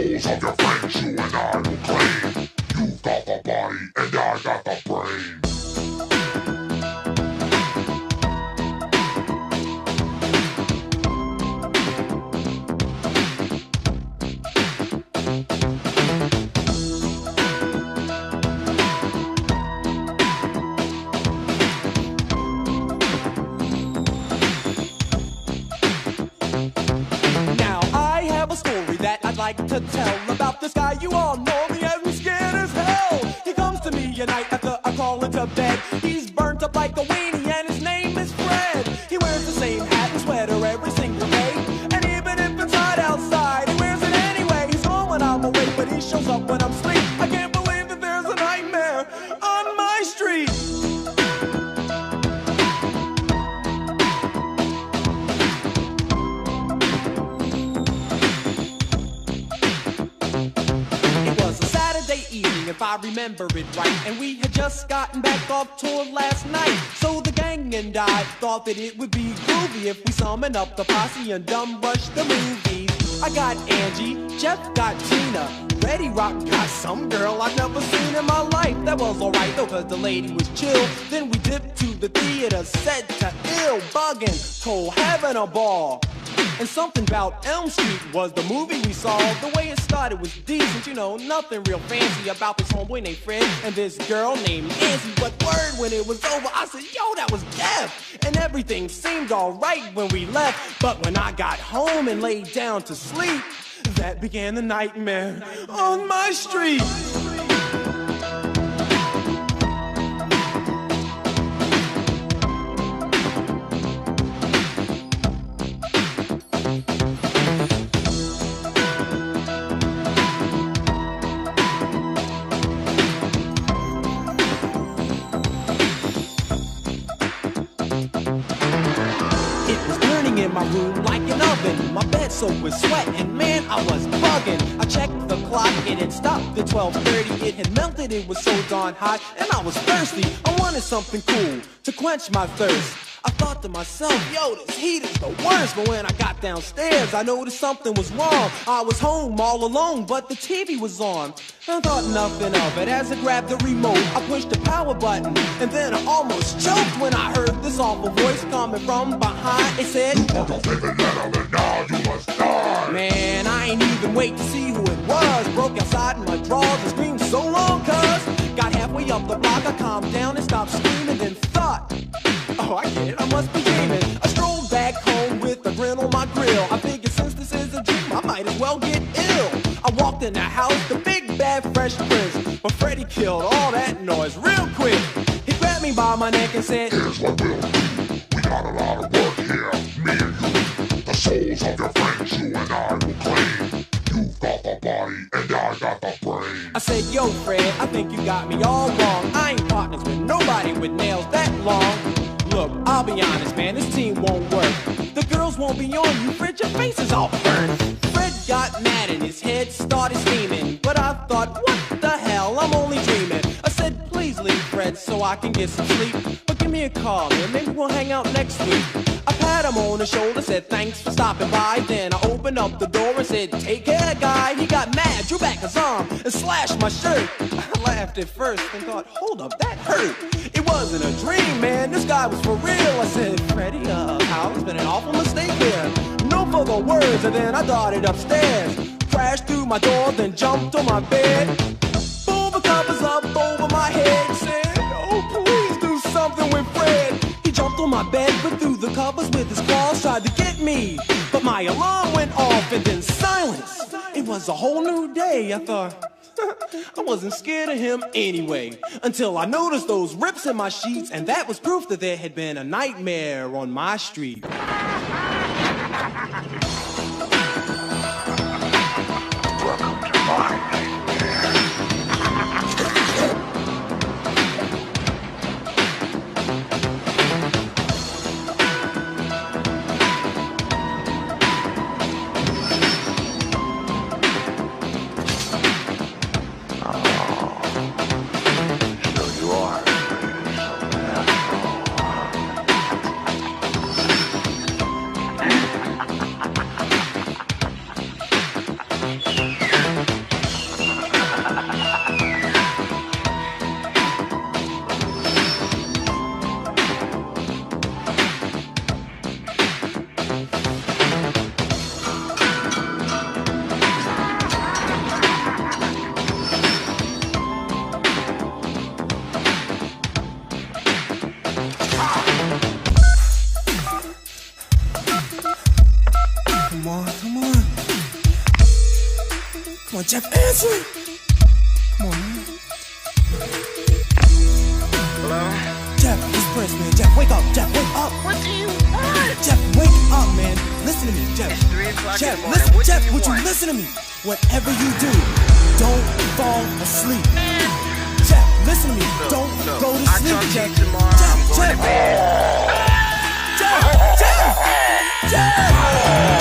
souls of your friends you and I will claim. You've got the body and I got the brain. Like to tell about this guy, you all know me, and he's scared as hell. He comes to me at night after I crawl into bed. He's burnt up like a weenie and his name is Fred. He wears the same hat and sweater every single day, and even if it's hot outside, he wears it anyway. He's home when I'm awake, but he shows up when I'm asleep. I can't believe that there's a nightmare on my street. If I remember it right, and we had just gotten back off tour last night. So the gang and I thought that it would be groovy if we summon up the posse and dumb rush the movies. I got Angie, Jeff got Tina, Reddy Rock got some girl I've never seen in my life. That was alright though, cause the lady was chill. Then we dipped to the theater, set to ill, bugging, told having a ball. And something about Elm Street was the movie we saw. The way it started was decent, you know, nothing real fancy about this homeboy named Fred and this girl named Nancy. But word, when it was over, I said, yo, that was death. And everything seemed alright when we left. But when I got home and laid down to sleep, that began the nightmare on my street. In my room like an oven, my bed soaked with sweat, and man, I was bugging. I checked the clock, it had stopped at 12:30. It had melted, it was so darn hot, and I was thirsty. I wanted something cool to quench my thirst. I thought to myself, yo, this heat is the worst. But when I got downstairs, I noticed something was wrong. I was home all alone, but the TV was on. I thought nothing of it as I grabbed the remote. I pushed the power button, and then I almost choked when I heard this awful voice coming from behind. It said, "You want to live and let live, now you must die." Man, I ain't even wait to see who it was. Broke outside in my drawers and screamed so long, cuz got halfway up the block, I calmed down and stopped screaming, then thought, oh, I get it, I must be dreaming. I strolled back home with a grin on my grill. I figured since this is a dream, I might as well get ill. I walked in the house, the big bad fresh prince, but Freddy killed all that noise real quick. He grabbed me by my neck and said, "Here's what we'll do. We got a lot of work here, me and you. The souls of your friends you and I will claim. You've got the body and I got the brain." I said, yo, Fred, I think you got me all wrong. I ain't partners with nobody with nails that long. Look, I'll be honest, man, this team won't work. The girls won't be on you, Fred, your face is all burnt. Fred got mad and his head started steaming, but I thought, what the hell, I'm only dreaming. I said, please leave, Fred, so I can get some sleep. But give me a call, man, maybe we'll hang out next week. I pat him on the shoulder, said thanks for stopping by. Then I opened up the door and said, take care, guy. He got mad, drew back his arm and slashed my shirt. I laughed at first and thought, hold up, that hurt. It wasn't a dream, man, this guy was for real. I said, Freddy, pal, it's been an awful mistake here. No further words, and then I darted upstairs. Crashed through my door, then jumped on my bed. Pulled the covers up over my head. Said, oh, please do something with Fred. He jumped on my bed, but through the covers with his claws, tried to get me. But my alarm went off, and then silence. It was a whole new day, I thought. I wasn't scared of him anyway, until I noticed those rips in my sheets, and that was proof that there had been a nightmare on my street. Welcome to my nightmare. Come on, Jeff, answer it. Come on, man. Hello? Jeff, it's Prince, man. Jeff, wake up. Jeff, wake up. What do you want? Jeff, wake up, man. Listen to me, Jeff. It's 3 o'clock Jeff, in the morning. listen, What Jeff, do you would you want? listen to me? Whatever you do, don't fall asleep. Jeff, listen to me. Don't go to I'll sleep, talk to Jeff. you tomorrow. Jeff, I'm going Jeff. to bed. Jeff, Jeff, Jeff.